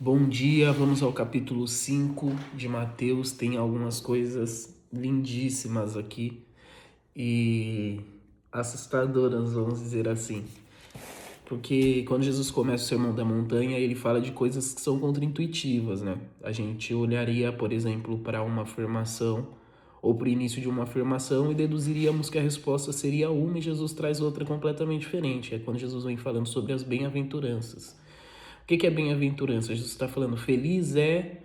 Bom dia, vamos ao capítulo 5 de Mateus. Tem algumas coisas lindíssimas aqui e assustadoras, vamos dizer assim. Porque quando Jesus começa o Sermão da Montanha, ele fala de coisas que são contraintuitivas, né? A gente olharia, por exemplo, para uma afirmação ou para o início de uma afirmação e deduziríamos que a resposta seria uma e Jesus traz outra completamente diferente. É quando Jesus vem falando sobre as bem-aventuranças. O que é bem-aventurança? Jesus está falando, feliz é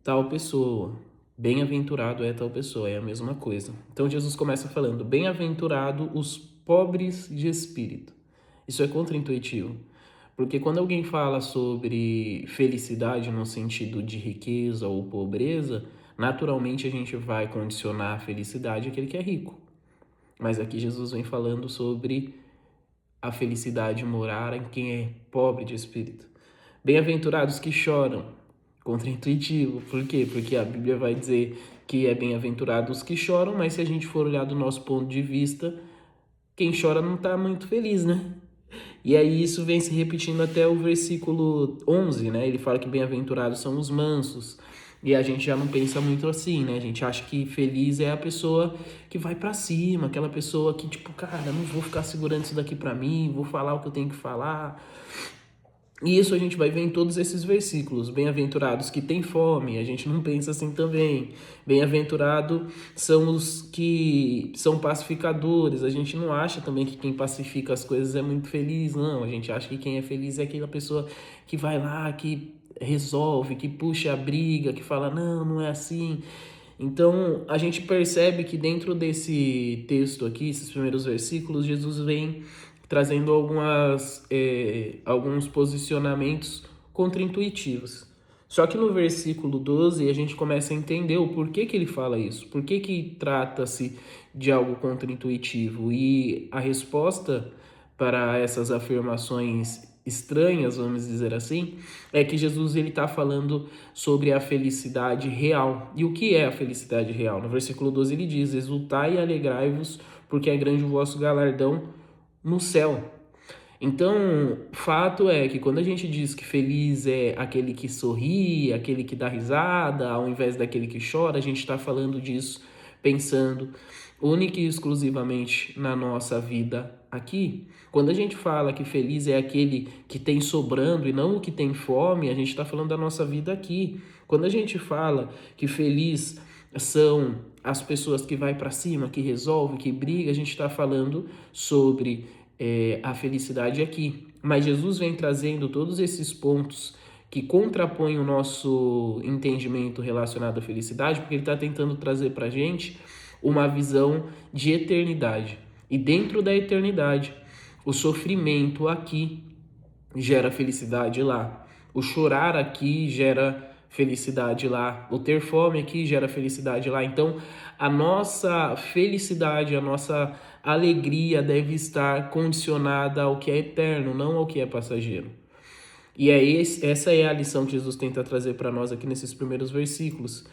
tal pessoa, bem-aventurado é tal pessoa, é a mesma coisa. Então Jesus começa falando, bem-aventurado os pobres de espírito. Isso é contraintuitivo, porque quando alguém fala sobre felicidade no sentido de riqueza ou pobreza, naturalmente a gente vai condicionar a felicidade àquele que é rico. Mas aqui Jesus vem falando sobre a felicidade morar em quem é pobre de espírito. Bem-aventurados que choram. Contraintuitivo. Por quê? Porque a Bíblia vai dizer que é bem-aventurados que choram, mas se a gente for olhar do nosso ponto de vista, quem chora não está muito feliz, né? E aí isso vem se repetindo até o versículo 11, né? Ele fala que bem-aventurados são os mansos. E a gente já não pensa muito assim, né? A gente acha que feliz é a pessoa que vai pra cima, aquela pessoa que, tipo, cara, não vou ficar segurando isso daqui pra mim, vou falar o que eu tenho que falar. E isso a gente vai ver em todos esses versículos. Bem-aventurados que têm fome, a gente não pensa assim também. Bem-aventurado são os que são pacificadores. A gente não acha também que quem pacifica as coisas é muito feliz, não. A gente acha que quem é feliz é aquela pessoa que vai lá, que resolve, que puxa a briga, que fala, não, não é assim. Então, a gente percebe que dentro desse texto aqui, esses primeiros versículos, Jesus vem trazendo alguns posicionamentos contraintuitivos. Só que no versículo 12 a gente começa a entender o porquê que ele fala isso, por que trata-se de algo contraintuitivo. E a resposta para essas afirmações estranhas, vamos dizer assim, é que Jesus ele está falando sobre a felicidade real. E o que é a felicidade real? No versículo 12 ele diz, exultai e alegrai-vos, porque é grande o vosso galardão no céu. Então, fato é que quando a gente diz que feliz é aquele que sorri, aquele que dá risada, ao invés daquele que chora, a gente está falando disso pensando única e exclusivamente na nossa vida aqui. Quando a gente fala que feliz é aquele que tem sobrando e não o que tem fome, a gente está falando da nossa vida aqui. Quando a gente fala que feliz são as pessoas que vai para cima, que resolve, que briga, a gente está falando sobre a felicidade aqui. Mas Jesus vem trazendo todos esses pontos que contrapõem o nosso entendimento relacionado à felicidade, porque ele está tentando trazer para a gente uma visão de eternidade. E dentro da eternidade, o sofrimento aqui gera felicidade lá. O chorar aqui gera felicidade lá. O ter fome aqui gera felicidade lá. Então, a nossa felicidade, a nossa alegria deve estar condicionada ao que é eterno, não ao que é passageiro. E essa é a lição que Jesus tenta trazer para nós aqui nesses primeiros versículos.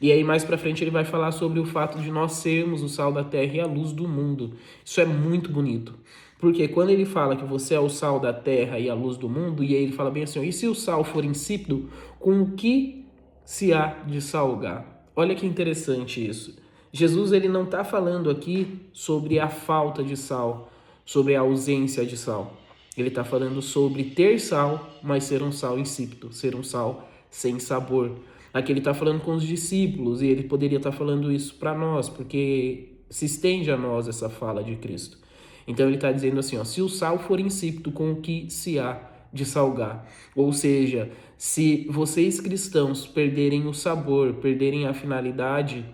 E aí mais para frente ele vai falar sobre o fato de nós sermos o sal da terra e a luz do mundo. Isso é muito bonito. Porque quando ele fala que você é o sal da terra e a luz do mundo, e aí ele fala bem assim, e se o sal for insípido, com o que se há de salgar? Olha que interessante isso. Jesus ele não está falando aqui sobre a falta de sal, sobre a ausência de sal. Ele está falando sobre ter sal, mas ser um sal insípido, ser um sal sem sabor. Aqui ele está falando com os discípulos e ele poderia estar falando isso para nós, porque se estende a nós essa fala de Cristo. Então ele está dizendo assim, ó, se o sal for insípido, com o que se há de salgar? Ou seja, se vocês cristãos perderem o sabor, perderem a finalidade,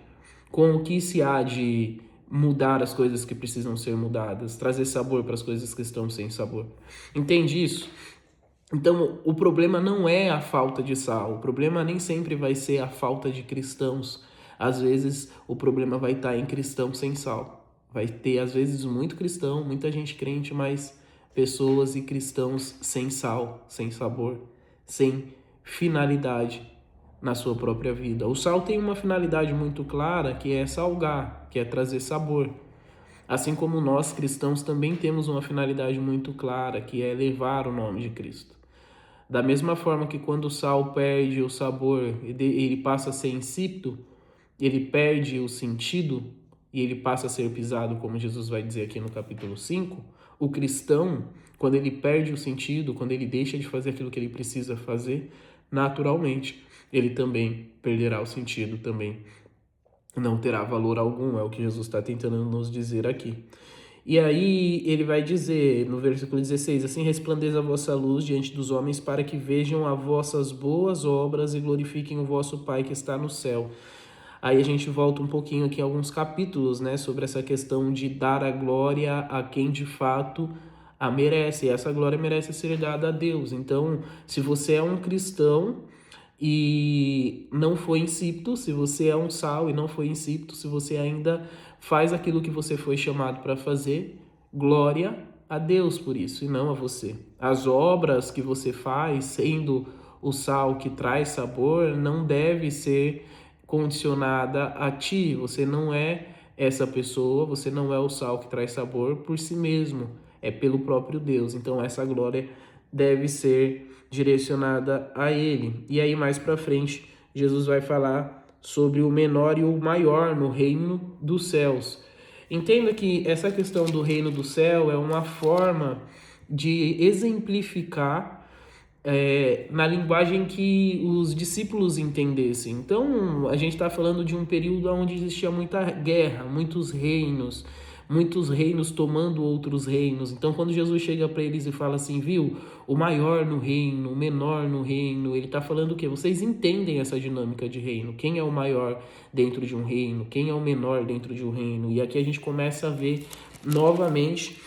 com o que se há de mudar as coisas que precisam ser mudadas, trazer sabor para as coisas que estão sem sabor. Entende isso? Então, o problema não é a falta de sal, o problema nem sempre vai ser a falta de cristãos. Às vezes, o problema vai estar em cristãos sem sal. Vai ter, às vezes, muito cristão, muita gente crente, mas pessoas e cristãos sem sal, sem sabor, sem finalidade na sua própria vida. O sal tem uma finalidade muito clara, que é salgar, que é trazer sabor. Assim como nós cristãos também temos uma finalidade muito clara, que é levar o nome de Cristo. Da mesma forma que quando o sal perde o sabor, ele passa a ser insípido, ele perde o sentido e ele passa a ser pisado, como Jesus vai dizer aqui no capítulo 5, o cristão, quando ele perde o sentido, quando ele deixa de fazer aquilo que ele precisa fazer, naturalmente, ele também perderá o sentido, também não terá valor algum, é o que Jesus está tentando nos dizer aqui. E aí ele vai dizer no versículo 16, assim resplandeça a vossa luz diante dos homens para que vejam as vossas boas obras e glorifiquem o vosso Pai que está no céu. Aí a gente volta um pouquinho aqui alguns capítulos, né, sobre essa questão de dar a glória a quem de fato a merece. E essa glória merece ser dada a Deus. Então, se você é um cristão e não foi insípido, se você é um sal e não foi insípido, se você ainda faz aquilo que você foi chamado para fazer, glória a Deus por isso e não a você. As obras que você faz, sendo o sal que traz sabor, não deve ser condicionada a ti. Você não é essa pessoa, você não é o sal que traz sabor por si mesmo, é pelo próprio Deus. Então essa glória deve ser direcionada a ele. E aí mais para frente, Jesus vai falar sobre o menor e o maior no reino dos céus. Entenda que essa questão do reino do céu é uma forma de exemplificar na linguagem que os discípulos entendessem. Então, a gente está falando de um período onde existia muita guerra, muitos reinos tomando outros reinos. Então, quando Jesus chega para eles e fala assim, viu, o maior no reino, o menor no reino, ele está falando o quê? Vocês entendem essa dinâmica de reino? Quem é o maior dentro de um reino? Quem é o menor dentro de um reino? E aqui a gente começa a ver novamente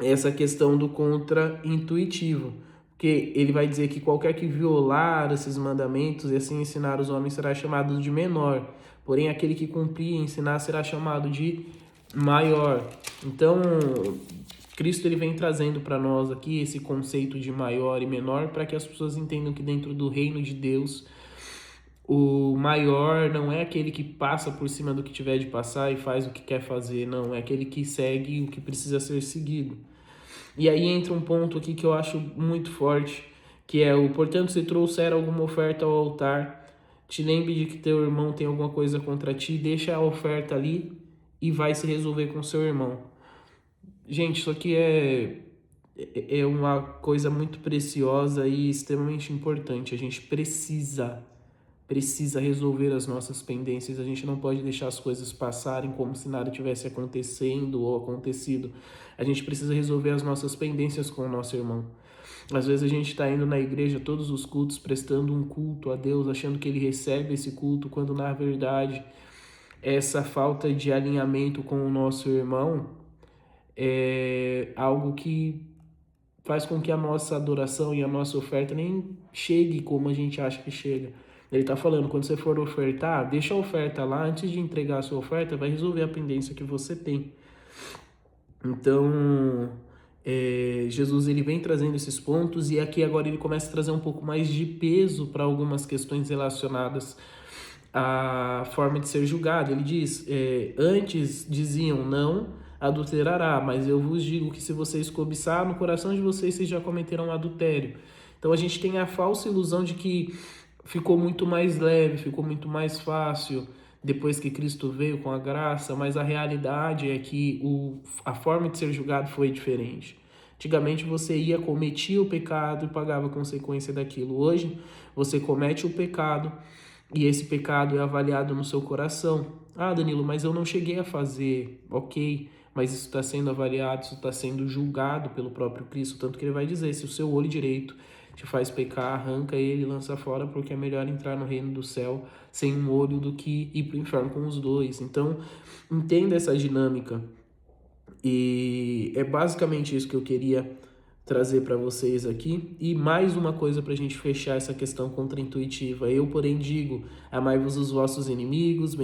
essa questão do contra-intuitivo. Porque ele vai dizer que qualquer que violar esses mandamentos e assim ensinar os homens será chamado de menor. Porém, aquele que cumprir e ensinar será chamado de maior. Então, Cristo ele vem trazendo para nós aqui esse conceito de maior e menor para que as pessoas entendam que dentro do reino de Deus, o maior não é aquele que passa por cima do que tiver de passar e faz o que quer fazer, não. É aquele que segue o que precisa ser seguido. E aí entra um ponto aqui que eu acho muito forte, que é o, portanto, se trouxer alguma oferta ao altar, te lembre de que teu irmão tem alguma coisa contra ti, deixa a oferta ali e vai se resolver com seu irmão. Gente, isso aqui é uma coisa muito preciosa e extremamente importante. A gente precisa resolver as nossas pendências. A gente não pode deixar as coisas passarem como se nada tivesse acontecendo ou acontecido. A gente precisa resolver as nossas pendências com o nosso irmão. Às vezes a gente está indo na igreja todos os cultos, prestando um culto a Deus, achando que ele recebe esse culto, quando na verdade essa falta de alinhamento com o nosso irmão é algo que faz com que a nossa adoração e a nossa oferta nem chegue como a gente acha que chega. Ele está falando, quando você for ofertar, deixa a oferta lá, antes de entregar a sua oferta, vai resolver a pendência que você tem. Então, Jesus ele vem trazendo esses pontos e aqui agora ele começa a trazer um pouco mais de peso para algumas questões relacionadas à forma de ser julgado. Ele diz, antes diziam não adulterará, mas eu vos digo que se vocês cobiçar no coração de vocês já cometerão adultério. Então a gente tem a falsa ilusão de que ficou muito mais leve, ficou muito mais fácil depois que Cristo veio com a graça, mas a realidade é que a forma de ser julgado foi diferente. Antigamente você ia, cometia o pecado e pagava a consequência daquilo. Hoje você comete o pecado e esse pecado é avaliado no seu coração. Ah, Danilo, mas eu não cheguei a fazer. Ok, mas isso está sendo avaliado, isso está sendo julgado pelo próprio Cristo. Tanto que ele vai dizer, se o seu olho direito te faz pecar, arranca ele e lança fora, porque é melhor entrar no reino do céu sem um olho do que ir para o inferno com os dois. Então, entenda essa dinâmica. E é basicamente isso que eu queria trazer para vocês aqui. E mais uma coisa para a gente fechar essa questão contra-intuitiva. Eu, porém, digo, amai-vos os vossos inimigos,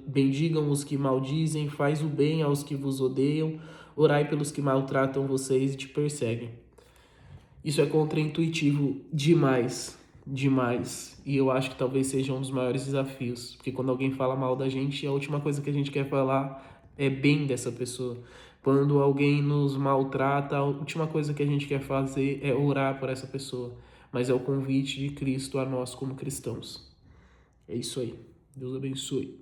bendigam os que maldizem, faz o bem aos que vos odeiam, orai pelos que maltratam vocês e te perseguem. Isso é contra-intuitivo demais, demais. E eu acho que talvez seja um dos maiores desafios. Porque quando alguém fala mal da gente, a última coisa que a gente quer falar é bem dessa pessoa. Quando alguém nos maltrata, a última coisa que a gente quer fazer é orar por essa pessoa. mas é o convite de Cristo a nós como cristãos. É isso aí. Deus abençoe.